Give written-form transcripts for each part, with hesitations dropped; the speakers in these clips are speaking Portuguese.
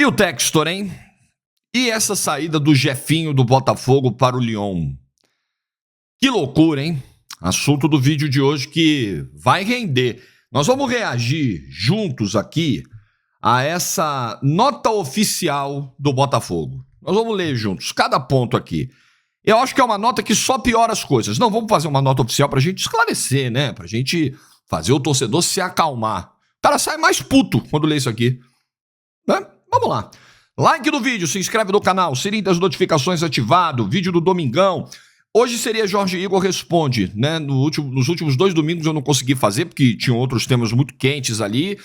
E o Textor, hein? E essa saída do Jefinho do Botafogo para o Lyon? Que loucura, hein? Assunto do vídeo de hoje que vai render. Nós vamos reagir juntos aqui a essa nota oficial do Botafogo. Nós vamos ler juntos, cada ponto aqui. Eu acho que é uma nota que só piora as coisas. Não, vamos fazer uma nota oficial pra gente esclarecer, né? Pra gente fazer o torcedor se acalmar. O cara sai mais puto quando lê isso aqui. Né? Vamos lá. Like no vídeo, se inscreve no canal, sininho das notificações ativado, vídeo do Domingão. Hoje seria Jorge Igor Responde, né? Nos últimos 2 domingos eu não consegui fazer, porque tinham outros temas muito quentes ali.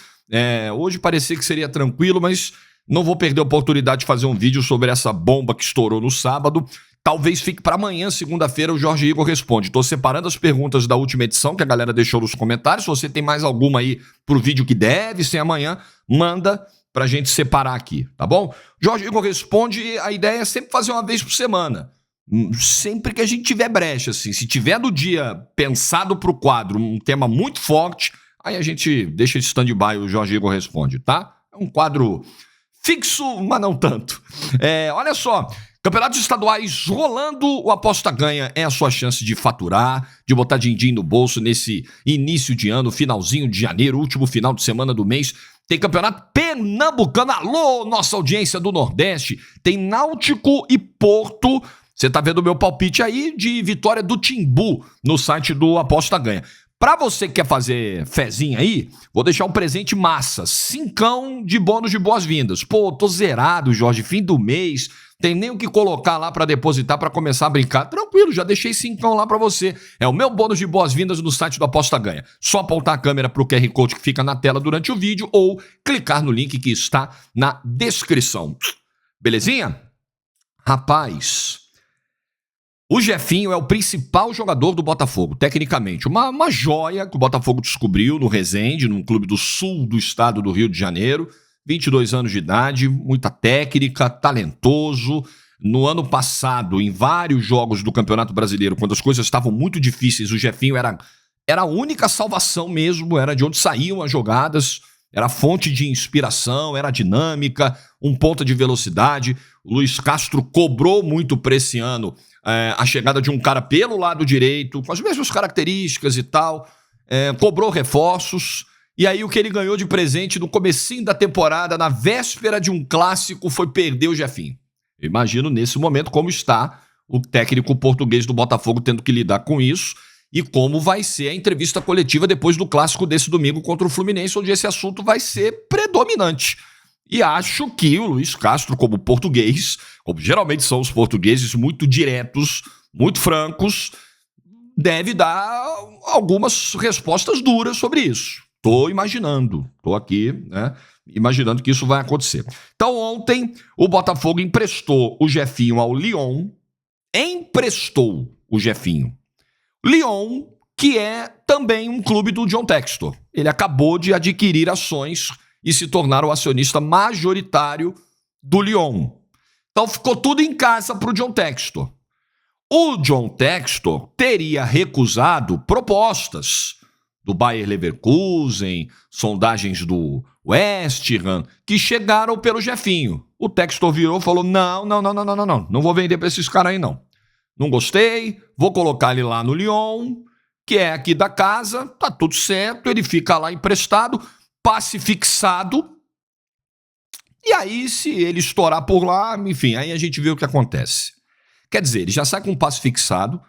Hoje parecia que seria tranquilo, mas não vou perder a oportunidade de fazer um vídeo sobre essa bomba que estourou no sábado. Talvez fique para amanhã, segunda-feira, o Jorge Igor Responde. Estou separando as perguntas da última edição que a galera deixou nos comentários. Se você tem mais alguma aí pro vídeo que deve ser amanhã, manda pra gente separar aqui, tá bom? Jorge Igor Responde, a ideia é sempre fazer uma vez por semana. Sempre que a gente tiver brecha, assim. Se tiver no dia pensado pro quadro um tema muito forte, aí a gente deixa de stand-by, o Jorge Igor Responde, tá? É um quadro fixo, mas não tanto. Olha só, campeonatos estaduais rolando, o Aposta Ganha é a sua chance de faturar, de botar din-din no bolso nesse início de ano, finalzinho de janeiro, último final de semana do mês. Tem campeonato pernambucano, alô, nossa audiência do Nordeste. Tem Náutico e Porto. Você tá vendo o meu palpite aí de vitória do Timbu no site do Aposta Ganha. Pra você que quer fazer fezinha aí, vou deixar um presente massa. 5 de bônus de boas-vindas. Pô, tô zerado, Jorge, fim do mês. Tem nem o que colocar lá pra depositar pra começar a brincar. Tranquilo, já deixei 5 lá pra você. É o meu bônus de boas-vindas no site do Aposta Ganha. Só apontar a câmera pro QR Code que fica na tela durante o vídeo ou clicar no link que está na descrição. Belezinha? Rapaz, o Jefinho é o principal jogador do Botafogo, tecnicamente. Uma joia que o Botafogo descobriu no Resende, num clube do sul do estado do Rio de Janeiro. 22 anos de idade, muita técnica, talentoso. No ano passado, em vários jogos do Campeonato Brasileiro, quando as coisas estavam muito difíceis, o Jefinho era a única salvação mesmo, era de onde saíam as jogadas, era fonte de inspiração, era dinâmica, um ponta de velocidade. O Luiz Castro cobrou muito para esse ano a chegada de um cara pelo lado direito, com as mesmas características e tal, cobrou reforços. E aí o que ele ganhou de presente no comecinho da temporada, na véspera de um clássico, foi perder o Jefinho. Eu imagino nesse momento como está o técnico português do Botafogo tendo que lidar com isso e como vai ser a entrevista coletiva depois do clássico desse domingo contra o Fluminense, onde esse assunto vai ser predominante. E acho que o Luiz Castro, como português, como geralmente são os portugueses, muito diretos, muito francos, deve dar algumas respostas duras sobre isso. Tô imaginando, tô aqui, né, imaginando que isso vai acontecer. Então ontem o Botafogo emprestou o Jefinho ao Lyon, emprestou o Jefinho. Lyon, que é também um clube do John Textor. Ele acabou de adquirir ações e se tornar o acionista majoritário do Lyon. Então ficou tudo em casa pro John Textor. O John Textor teria recusado propostas do Bayer Leverkusen, sondagens do West Ham, que chegaram pelo Jefinho. O Textor virou e falou, não vou vender para esses caras aí não. Não gostei, vou colocar ele lá no Lyon, que é aqui da casa, tá tudo certo, ele fica lá emprestado, passe fixado, e aí se ele estourar por lá, enfim, aí a gente vê o que acontece. Quer dizer, ele já sai com um passe fixado,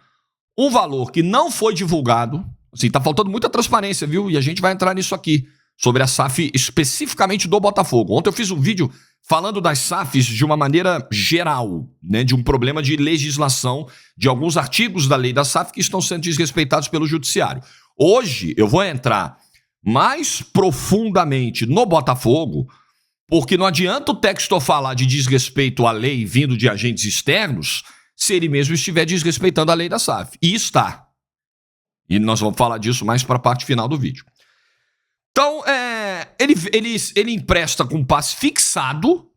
um valor que não foi divulgado. Assim, tá faltando muita transparência, viu? E a gente vai entrar nisso aqui, sobre a SAF especificamente do Botafogo. Ontem eu fiz um vídeo falando das SAFs de uma maneira geral, né? De um problema de legislação, de alguns artigos da lei da SAF que estão sendo desrespeitados pelo judiciário. Hoje eu vou entrar mais profundamente no Botafogo, porque não adianta o Textor falar de desrespeito à lei vindo de agentes externos se ele mesmo estiver desrespeitando a lei da SAF. E está. E nós vamos falar disso mais para a parte final do vídeo. Então, ele empresta com passe fixado,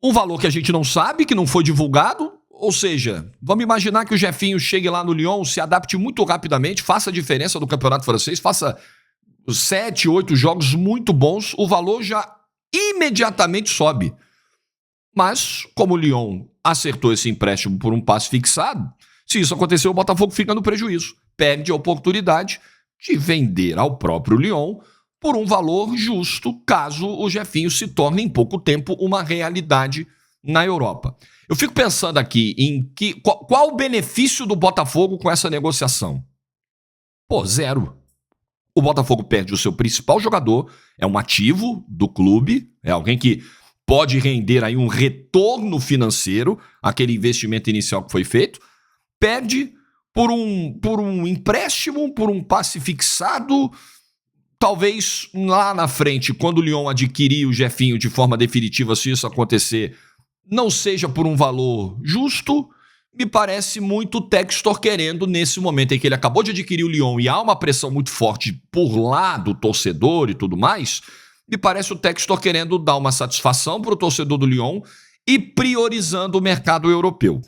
um valor que a gente não sabe, que não foi divulgado. Ou seja, vamos imaginar que o Jefinho chegue lá no Lyon, se adapte muito rapidamente, faça a diferença do campeonato francês, faça 7, 8 jogos muito bons, o valor já imediatamente sobe. Mas, como o Lyon acertou esse empréstimo por um passe fixado, se isso acontecer, o Botafogo fica no prejuízo. Perde a oportunidade de vender ao próprio Lyon por um valor justo, caso o Jefinho se torne em pouco tempo uma realidade na Europa. Eu fico pensando aqui em qual o benefício do Botafogo com essa negociação? Pô, zero. O Botafogo perde o seu principal jogador, é um ativo do clube, é alguém que pode render aí um retorno financeiro, aquele investimento inicial que foi feito, perde por um empréstimo, por um passe fixado. Talvez lá na frente, quando o Lyon adquirir o Jefinho de forma definitiva, se isso acontecer, não seja por um valor justo. Me parece muito o Textor querendo, nesse momento em que ele acabou de adquirir o Lyon e há uma pressão muito forte por lá do torcedor e tudo mais, me parece o Textor querendo dar uma satisfação para o torcedor do Lyon e priorizando o mercado europeu.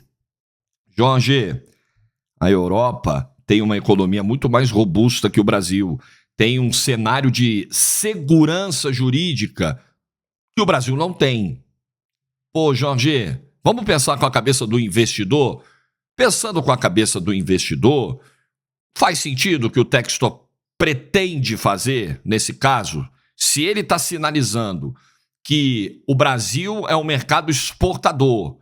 Jorge, a Europa tem uma economia muito mais robusta que o Brasil, tem um cenário de segurança jurídica que o Brasil não tem. Pô, Jorge, vamos pensar com a cabeça do investidor? Pensando com a cabeça do investidor, faz sentido o que o Textor pretende fazer nesse caso? Se ele está sinalizando que o Brasil é um mercado exportador,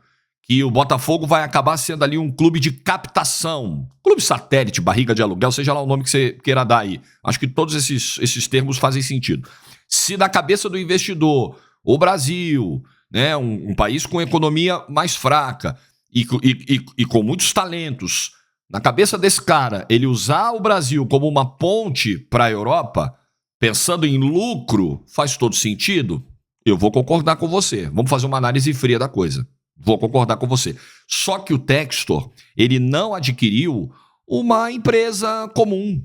que o Botafogo vai acabar sendo ali um clube de captação, clube satélite, barriga de aluguel, seja lá o nome que você queira dar aí. Acho que todos esses termos fazem sentido. Se na cabeça do investidor, o Brasil, né, um país com economia mais fraca e com muitos talentos, na cabeça desse cara, ele usar o Brasil como uma ponte para a Europa, pensando em lucro, faz todo sentido? Eu vou concordar com você. Vamos fazer uma análise fria da coisa. Vou concordar com você. Só que o Textor, ele não adquiriu uma empresa comum,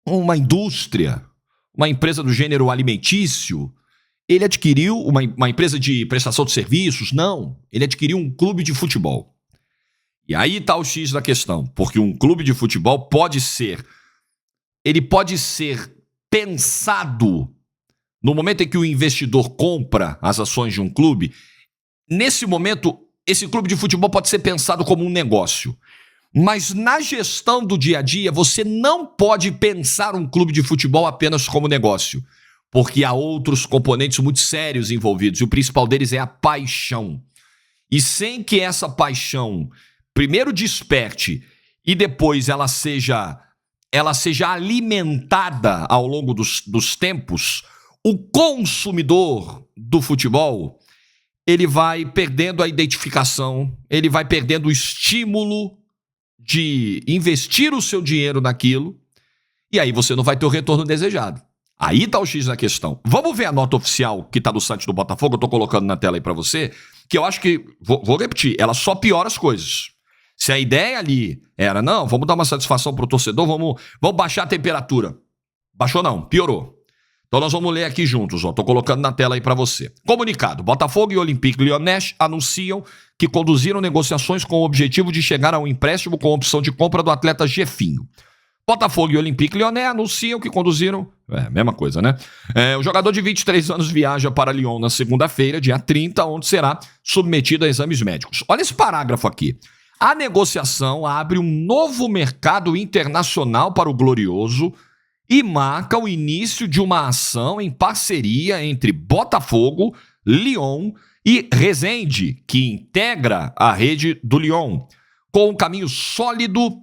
uma indústria, uma empresa do gênero alimentício. Ele adquiriu uma empresa de prestação de serviços? Não. Ele adquiriu um clube de futebol. E aí está o X da questão, porque um clube de futebol pode ser pensado no momento em que o investidor compra as ações de um clube. Nesse momento, esse clube de futebol pode ser pensado como um negócio. Mas na gestão do dia a dia, você não pode pensar um clube de futebol apenas como negócio, porque há outros componentes muito sérios envolvidos, e o principal deles é a paixão. E sem que essa paixão primeiro desperte e depois ela seja alimentada ao longo dos tempos, o consumidor do futebol, ele vai perdendo a identificação, ele vai perdendo o estímulo de investir o seu dinheiro naquilo, e aí você não vai ter o retorno desejado. Aí tá o X na questão. Vamos ver a nota oficial que tá no site do Botafogo, eu tô colocando na tela aí pra você, que eu acho que, vou repetir, ela só piora as coisas. Se a ideia ali era, não, vamos dar uma satisfação pro torcedor, vamos baixar a temperatura. Baixou não, piorou. Então nós vamos ler aqui juntos, ó. Tô colocando na tela aí para você. Comunicado: Botafogo e Olympique Lyonnais anunciam que conduziram negociações com o objetivo de chegar a um empréstimo com opção de compra do atleta Jefinho. Botafogo e Olympique Lyonnais anunciam que conduziram... mesma coisa, né? O jogador de 23 anos viaja para Lyon na segunda-feira, dia 30, onde será submetido a exames médicos. Olha esse parágrafo aqui. A negociação abre um novo mercado internacional para o Glorioso e marca o início de uma ação em parceria entre Botafogo, Lyon e Resende, que integra a rede do Lyon, com um caminho sólido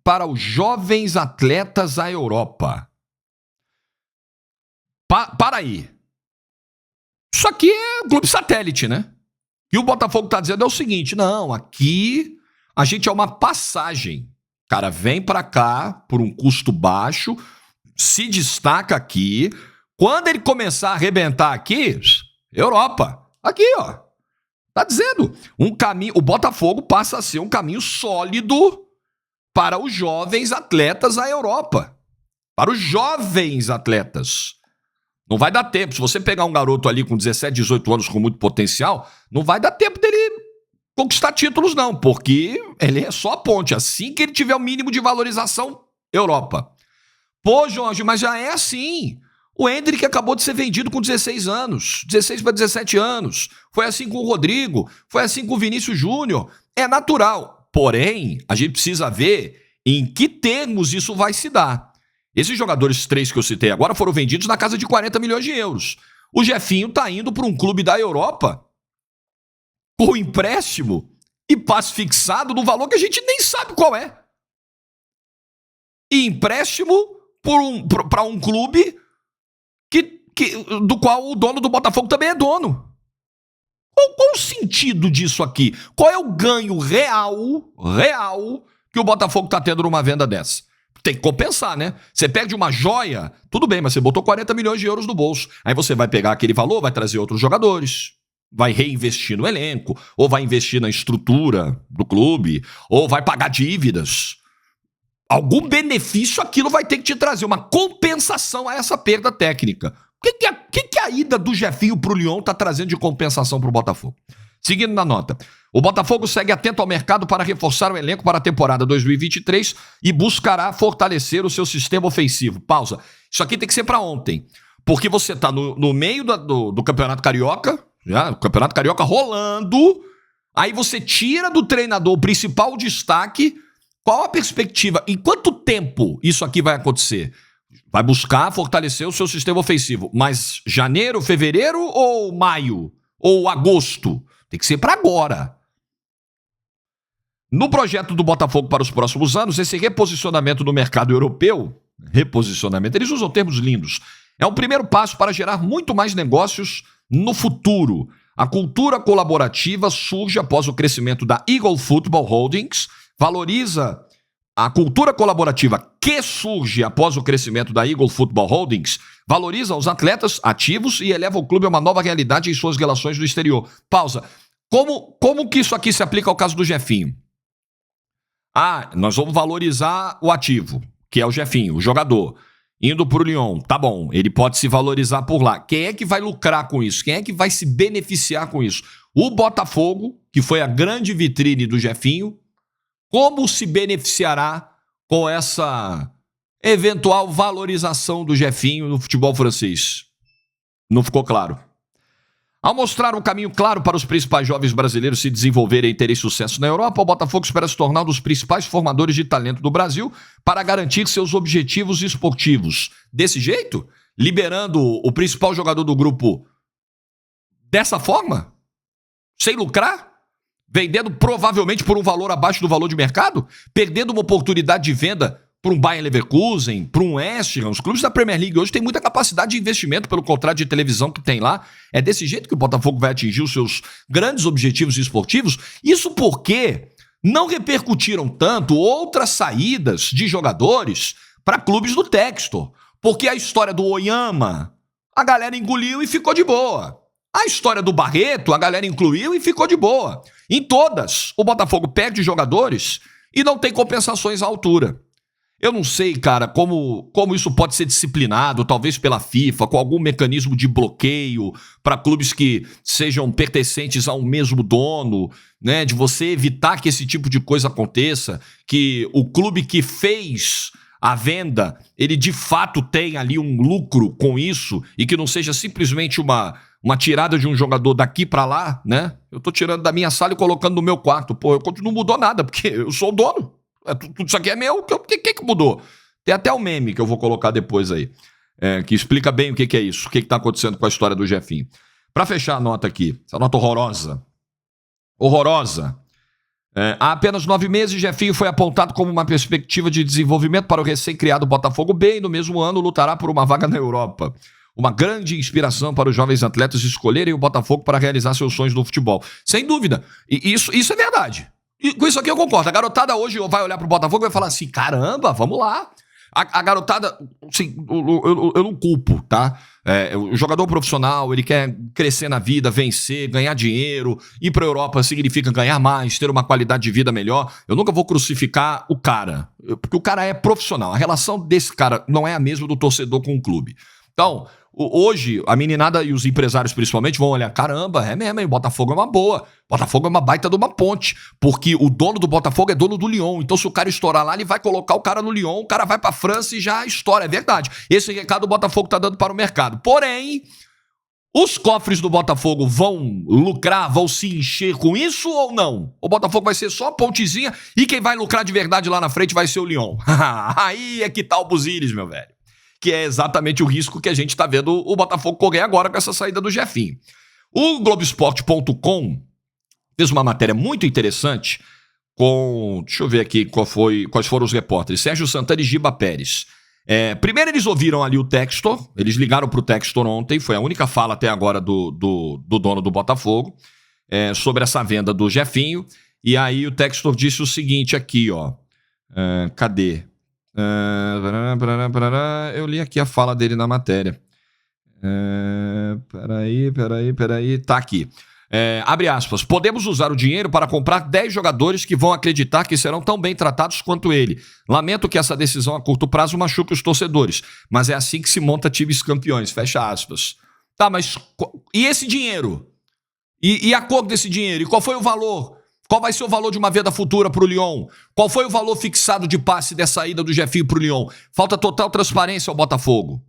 para os jovens atletas à Europa. Para aí. Isso aqui é clube satélite, né? E o Botafogo está dizendo é o seguinte, não, aqui a gente é uma passagem. O cara vem para cá por um custo baixo, se destaca aqui. Quando ele começar a arrebentar aqui, Europa. Aqui, ó. Tá dizendo. Um caminho, o Botafogo passa a ser um caminho sólido para os jovens atletas à Europa. Para os jovens atletas. Não vai dar tempo. Se você pegar um garoto ali com 17, 18 anos com muito potencial, não vai dar tempo dele conquistar títulos, não. Porque ele é só a ponte. Assim que ele tiver o mínimo de valorização, Europa. Pô, Jorge, mas já é assim. O Endrick acabou de ser vendido com 16 anos, 16 para 17 anos. Foi assim com o Rodrigo, foi assim com o Vinícius Júnior. É natural. Porém, a gente precisa ver em que termos isso vai se dar. Esses jogadores 3 que eu citei agora foram vendidos na casa de 40 milhões de euros. O Jefinho está indo para um clube da Europa com empréstimo e passe fixado no valor que a gente nem sabe qual é. E empréstimo para um clube do qual o dono do Botafogo também é dono. Qual o sentido disso aqui? Qual é o ganho real que o Botafogo está tendo numa venda dessa? Tem que compensar, né? Você perde uma joia, tudo bem, mas você botou 40 milhões de euros no bolso. Aí você vai pegar aquele valor, vai trazer outros jogadores, vai reinvestir no elenco, ou vai investir na estrutura do clube, ou vai pagar dívidas. Algum benefício aquilo vai ter que te trazer, uma compensação a essa perda técnica. O que a ida do Jefinho pro Lyon tá trazendo de compensação pro Botafogo? Seguindo na nota, o Botafogo segue atento ao mercado para reforçar o elenco para a temporada 2023 e buscará fortalecer o seu sistema ofensivo. Pausa. Isso aqui tem que ser para ontem, porque você tá no meio do Campeonato Carioca, já, o Campeonato Carioca rolando, aí você tira do treinador o principal destaque. Qual a perspectiva? Em quanto tempo isso aqui vai acontecer? Vai buscar fortalecer o seu sistema ofensivo, mas janeiro, fevereiro ou maio? Ou agosto? Tem que ser para agora. No projeto do Botafogo para os próximos anos, esse reposicionamento no mercado europeu, eles usam termos lindos, é um primeiro passo para gerar muito mais negócios no futuro. A cultura colaborativa surge após o crescimento da Eagle Football Holdings, valoriza a cultura colaborativa que surge após o crescimento da Eagle Football Holdings, valoriza os atletas ativos e eleva o clube a uma nova realidade em suas relações no exterior. Pausa. Como que isso aqui se aplica ao caso do Jefinho? Nós vamos valorizar o ativo, que é o Jefinho, o jogador, indo para o Lyon. Tá bom, ele pode se valorizar por lá. Quem é que vai lucrar com isso? Quem é que vai se beneficiar com isso? O Botafogo, que foi a grande vitrine do Jefinho, como se beneficiará com essa eventual valorização do Jefinho no futebol francês? Não ficou claro. Ao mostrar um caminho claro para os principais jovens brasileiros se desenvolverem e terem sucesso na Europa, o Botafogo espera se tornar um dos principais formadores de talento do Brasil para garantir seus objetivos esportivos. Desse jeito? Liberando o principal jogador do grupo dessa forma? Sem lucrar? Vendendo provavelmente por um valor abaixo do valor de mercado? Perdendo uma oportunidade de venda para um Bayer Leverkusen, para um West Ham? Os clubes da Premier League hoje têm muita capacidade de investimento pelo contrato de televisão que tem lá. É desse jeito que o Botafogo vai atingir os seus grandes objetivos esportivos? Isso porque não repercutiram tanto outras saídas de jogadores para clubes do Textor. Porque a história do Oyama, a galera engoliu e ficou de boa. A história do Barreto, a galera incluiu e ficou de boa. Em todas, o Botafogo perde jogadores e não tem compensações à altura. Eu não sei, cara, como isso pode ser disciplinado, talvez pela FIFA, com algum mecanismo de bloqueio para clubes que sejam pertencentes a um mesmo dono, né? De você evitar que esse tipo de coisa aconteça, que o clube que fez a venda, ele de fato tem ali um lucro com isso e que não seja simplesmente uma tirada de um jogador daqui pra lá, né? Eu tô tirando da minha sala e colocando no meu quarto. Pô, não mudou nada, porque eu sou o dono. Tudo isso aqui é meu. O que mudou? Tem até um meme que eu vou colocar depois aí, que explica bem o que é isso, o que tá acontecendo com a história do Jefinho. Pra fechar a nota aqui, essa nota horrorosa. Há apenas 9 meses, Jefinho foi apontado como uma perspectiva de desenvolvimento para o recém-criado Botafogo B e no mesmo ano lutará por uma vaga na Europa. Uma grande inspiração para os jovens atletas escolherem o Botafogo para realizar seus sonhos no futebol. Sem dúvida. E isso é verdade. E com isso aqui eu concordo. A garotada hoje vai olhar pro Botafogo e vai falar assim, caramba, vamos lá. A garotada, assim, eu não culpo, tá? O jogador profissional, ele quer crescer na vida, vencer, ganhar dinheiro. Ir pra Europa significa ganhar mais, ter uma qualidade de vida melhor. Eu nunca vou crucificar o cara, porque o cara é profissional. A relação desse cara não é a mesma do torcedor com o clube. Então, hoje, a meninada e os empresários principalmente vão olhar, caramba, é mesmo, hein? Botafogo é uma boa. Botafogo é uma baita de uma ponte, porque o dono do Botafogo é dono do Lyon. Então, se o cara estourar lá, ele vai colocar o cara no Lyon, o cara vai pra França e já estoura. É verdade. Esse recado o Botafogo tá dando para o mercado. Porém, os cofres do Botafogo vão lucrar, vão se encher com isso ou não? O Botafogo vai ser só a pontezinha e quem vai lucrar de verdade lá na frente vai ser o Lyon. Aí é que tá o Buziris, meu velho. Que é exatamente o risco que a gente tá vendo o Botafogo correr agora com essa saída do Jefinho. O Globoesporte.com fez uma matéria muito interessante com... Deixa eu ver aqui quais foram os repórteres. Sérgio Santana e Giba Pérez. Primeiro eles ouviram ali o Textor, eles ligaram pro Textor ontem, foi a única fala até agora do dono do Botafogo, sobre essa venda do Jefinho, e aí o Textor disse o seguinte aqui, ó, cadê? Eu li aqui a fala dele na matéria, peraí, tá aqui. Abre aspas, podemos usar o dinheiro para comprar 10 jogadores que vão acreditar que serão tão bem tratados quanto ele. Lamento que essa decisão a curto prazo machuque os torcedores, mas é assim que se monta times campeões, fecha aspas. Tá, mas e esse dinheiro? E a cor desse dinheiro? E qual foi o valor? Qual vai ser o valor de uma venda futura para o Lyon? Qual foi o valor fixado de passe dessa ida do Jefinho para o Lyon? Falta total transparência ao Botafogo.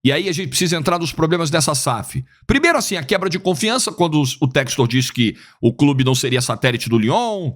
E aí a gente precisa entrar nos problemas dessa SAF. Primeiro, assim, a quebra de confiança, quando o Textor disse que o clube não seria satélite do Lyon,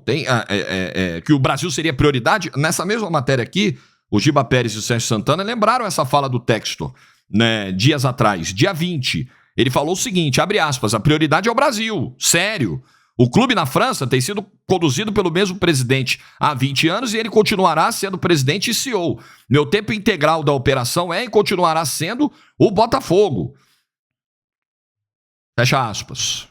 que o Brasil seria prioridade. Nessa mesma matéria aqui, o Giba Pérez e o Sérgio Santana lembraram essa fala do Textor, né, dias atrás, dia 20. Ele falou o seguinte, abre aspas, a prioridade é o Brasil, sério. O clube na França tem sido conduzido pelo mesmo presidente há 20 anos e ele continuará sendo presidente e CEO. Meu tempo integral da operação é e continuará sendo o Botafogo. Fecha aspas.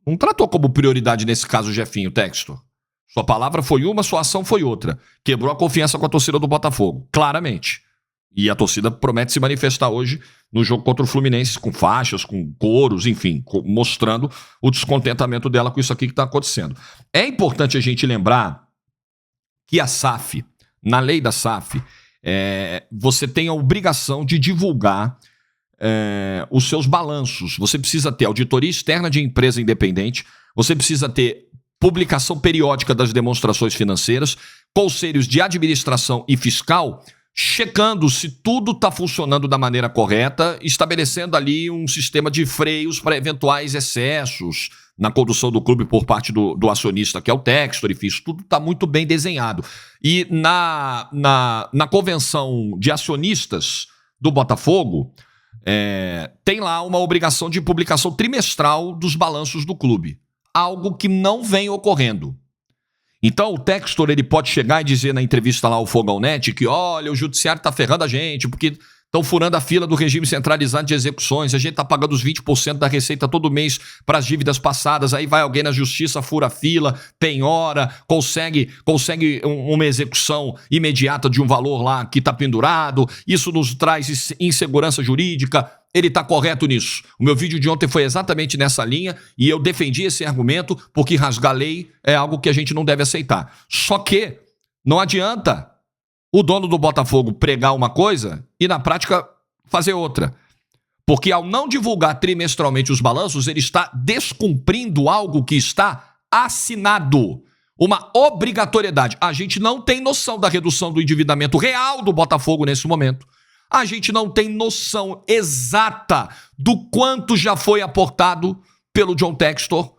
Não tratou como prioridade nesse caso o Jefinho, Textor. Sua palavra foi uma, sua ação foi outra. Quebrou a confiança com a torcida do Botafogo, claramente. E a torcida promete se manifestar hoje no jogo contra o Fluminense, com faixas, com coros, enfim, mostrando o descontentamento dela com isso aqui que está acontecendo. É importante a gente lembrar que a SAF, na lei da SAF, você tem a obrigação de divulgar os seus balanços. Você precisa ter auditoria externa de empresa independente, você precisa ter publicação periódica das demonstrações financeiras, conselhos de administração e fiscal, checando se tudo está funcionando da maneira correta, estabelecendo ali um sistema de freios para eventuais excessos na condução do clube por parte do acionista, que é o Textor, enfim, isso tudo está muito bem desenhado. E na convenção de acionistas do Botafogo, tem lá uma obrigação de publicação trimestral dos balanços do clube, algo que não vem ocorrendo. Então o Textor ele pode chegar e dizer na entrevista lá ao Fogão Net que olha, o judiciário está ferrando a gente porque estão furando a fila do regime centralizado de execuções, a gente está pagando os 20% da receita todo mês para as dívidas passadas, aí vai alguém na justiça, fura a fila, penhora, consegue uma execução imediata de um valor lá que está pendurado, isso nos traz insegurança jurídica. Ele está correto nisso. O meu vídeo de ontem foi exatamente nessa linha e eu defendi esse argumento porque rasgar lei é algo que a gente não deve aceitar. Só que não adianta o dono do Botafogo pregar uma coisa e na prática fazer outra. Porque ao não divulgar trimestralmente os balanços, ele está descumprindo algo que está assinado. Uma obrigatoriedade. A gente não tem noção da redução do endividamento real do Botafogo nesse momento. A gente não tem noção exata do quanto já foi aportado pelo John Textor.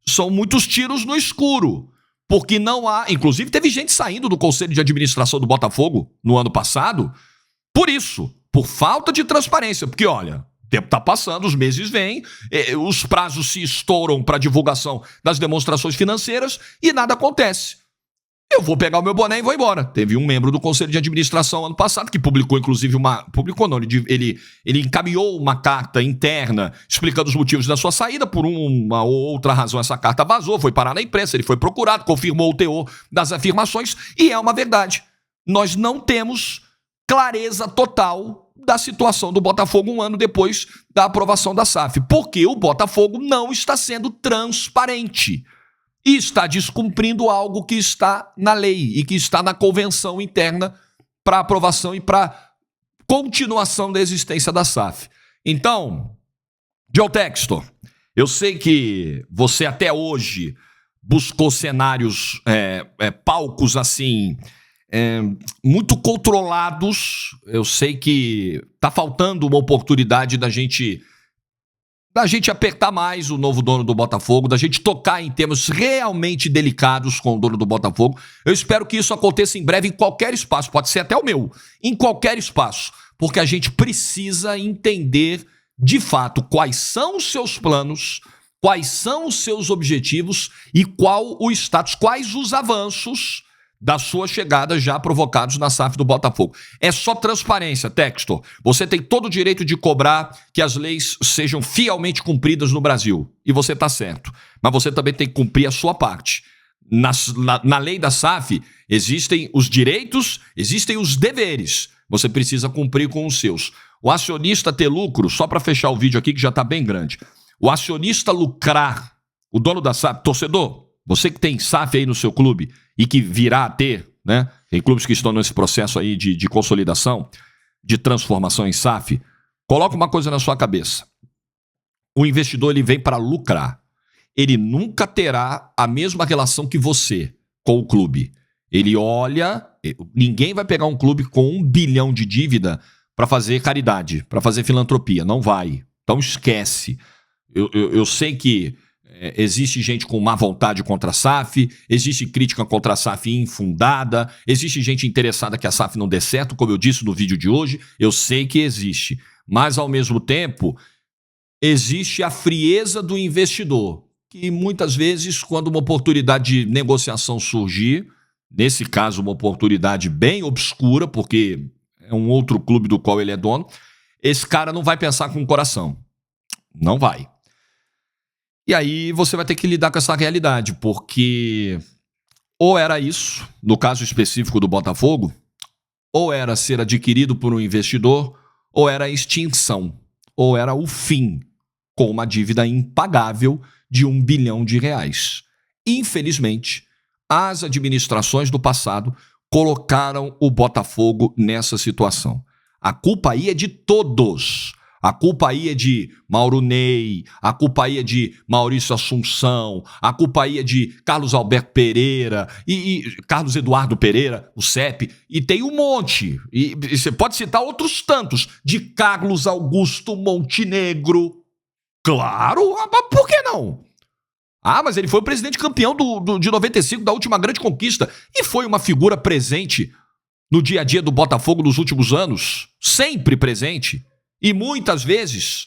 São muitos tiros no escuro, porque não há... Inclusive, teve gente saindo do Conselho de Administração do Botafogo no ano passado por isso, por falta de transparência. Porque, olha, o tempo está passando, os meses vêm, os prazos se estouram para divulgação das demonstrações financeiras e nada acontece. Eu vou pegar o meu boné e vou embora. Teve um membro do Conselho de Administração ano passado que publicou, inclusive, ele encaminhou uma carta interna explicando os motivos da sua saída. Por uma ou outra razão, essa carta vazou, foi parar na imprensa, ele foi procurado, confirmou o teor das afirmações e é uma verdade. Nós não temos clareza total da situação do Botafogo um ano depois da aprovação da SAF, porque o Botafogo não está sendo transparente. E está descumprindo algo que está na lei e que está na convenção interna para aprovação e para continuação da existência da SAF. Então, John Textor, eu sei que você até hoje buscou cenários, palcos assim, muito controlados. Eu sei que tá faltando uma oportunidade da gente apertar mais o novo dono do Botafogo, da gente tocar em temas realmente delicados com o dono do Botafogo. Eu espero que isso aconteça em breve em qualquer espaço, pode ser até o meu, em qualquer espaço, porque a gente precisa entender de fato quais são os seus planos, quais são os seus objetivos e qual o status, quais os avanços da sua chegada já provocados na SAF do Botafogo. É só transparência, Textor. Você tem todo o direito de cobrar que as leis sejam fielmente cumpridas no Brasil. E você está certo. Mas você também tem que cumprir a sua parte. Na lei da SAF, existem os direitos, existem os deveres. Você precisa cumprir com os seus. O acionista ter lucro, só para fechar o vídeo aqui que já está bem grande. O acionista lucrar, o dono da SAF, torcedor, você que tem SAF aí no seu clube e que virá a ter, né? Tem clubes que estão nesse processo aí de consolidação, de transformação em SAF. Coloca uma coisa na sua cabeça. O investidor ele vem para lucrar. Ele nunca terá a mesma relação que você com o clube. Ele olha, ninguém vai pegar um clube com 1 bilhão de dívida para fazer caridade, para fazer filantropia. Não vai. Então esquece. Eu sei que existe gente com má vontade contra a SAF, existe crítica contra a SAF infundada, existe gente interessada que a SAF não dê certo, como eu disse no vídeo de hoje, eu sei que existe. Mas, ao mesmo tempo, existe a frieza do investidor, que muitas vezes, quando uma oportunidade de negociação surgir, nesse caso uma oportunidade bem obscura, porque é um outro clube do qual ele é dono, esse cara não vai pensar com o coração. Não vai. E aí você vai ter que lidar com essa realidade, porque ou era isso, no caso específico do Botafogo, ou era ser adquirido por um investidor, ou era a extinção, ou era o fim, com uma dívida impagável de R$1 bilhão. Infelizmente, as administrações do passado colocaram o Botafogo nessa situação. A culpa aí é de todos. A culpa aí é de Mauro Ney, a culpa aí é de Maurício Assunção, a culpa aí é de Carlos Alberto Pereira e Carlos Eduardo Pereira, o CEP, e tem um monte. E você pode citar outros tantos, de Carlos Augusto Montenegro. Claro, mas por que não? Ah, mas ele foi o presidente campeão de 95, da última grande conquista, e foi uma figura presente no dia a dia do Botafogo nos últimos anos, sempre presente. E muitas vezes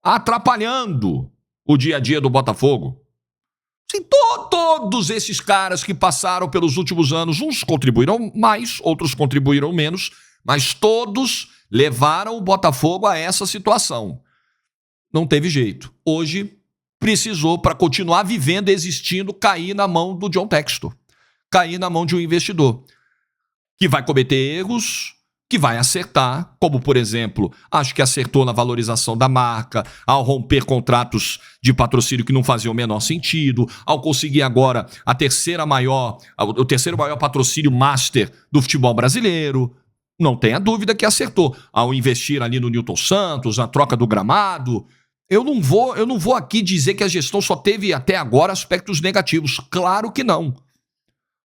atrapalhando o dia a dia do Botafogo. Sim, todos esses caras que passaram pelos últimos anos, uns contribuíram mais, outros contribuíram menos, mas todos levaram o Botafogo a essa situação. Não teve jeito. Hoje precisou, para continuar vivendo, existindo, cair na mão do John Textor. Cair na mão de um investidor que vai cometer erros, que vai acertar, como, por exemplo, acho que acertou na valorização da marca, ao romper contratos de patrocínio que não faziam o menor sentido, ao conseguir agora o terceiro maior patrocínio master do futebol brasileiro. Não tenha dúvida que acertou. Ao investir ali no Newton Santos, na troca do gramado. Eu não vou aqui dizer que a gestão só teve até agora aspectos negativos. Claro que não.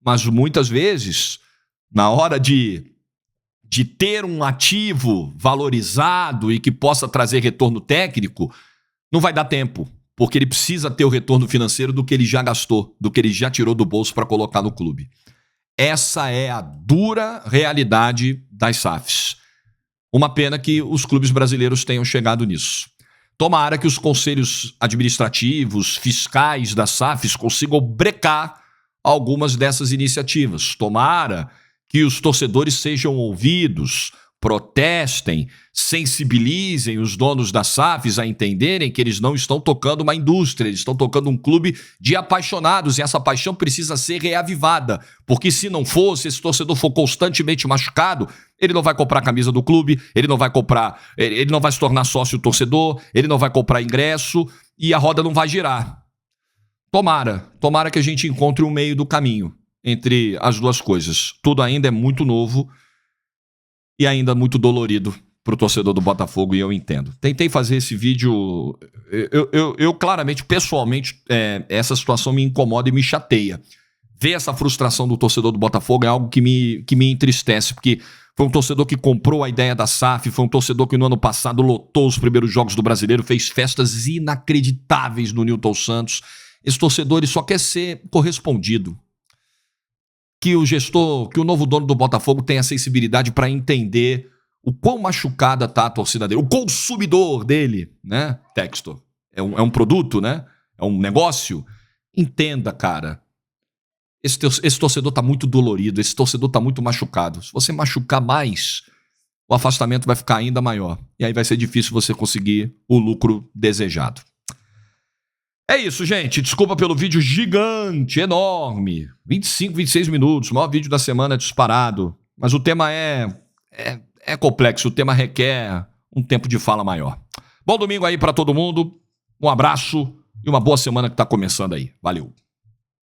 Mas muitas vezes, na hora de ter um ativo valorizado e que possa trazer retorno técnico, não vai dar tempo, porque ele precisa ter o retorno financeiro do que ele já gastou, do que ele já tirou do bolso para colocar no clube. Essa é a dura realidade das SAFs. Uma pena que os clubes brasileiros tenham chegado nisso. Tomara que os conselhos administrativos, fiscais das SAFs consigam brecar algumas dessas iniciativas. Tomara que os torcedores sejam ouvidos, protestem, sensibilizem os donos das SAFs a entenderem que eles não estão tocando uma indústria, eles estão tocando um clube de apaixonados e essa paixão precisa ser reavivada, porque se não for, se esse torcedor for constantemente machucado, ele não vai comprar a camisa do clube, ele não vai se tornar sócio torcedor, ele não vai comprar ingresso e a roda não vai girar. Tomara que a gente encontre um meio do caminho entre as duas coisas. Tudo ainda é muito novo e ainda muito dolorido pro torcedor do Botafogo e eu entendo. Tentei fazer esse vídeo... Eu claramente, pessoalmente, essa situação me incomoda e me chateia. Ver essa frustração do torcedor do Botafogo é algo que me entristece, porque foi um torcedor que comprou a ideia da SAF, foi um torcedor que no ano passado lotou os primeiros jogos do Brasileiro, fez festas inacreditáveis no Newton Santos. Esse torcedor ele só quer ser correspondido. Que o novo dono do Botafogo tenha sensibilidade para entender o quão machucada tá a torcida dele, o consumidor dele, né, Textor? É um produto, né? É um negócio. Entenda, cara. Esse torcedor tá muito dolorido, esse torcedor tá muito machucado. Se você machucar mais, o afastamento vai ficar ainda maior. E aí vai ser difícil você conseguir o lucro desejado. É isso, gente. Desculpa pelo vídeo gigante, enorme. 25, 26 minutos, maior vídeo da semana disparado. Mas o tema é complexo, o tema requer um tempo de fala maior. Bom domingo aí pra todo mundo, um abraço e uma boa semana que tá começando aí. Valeu.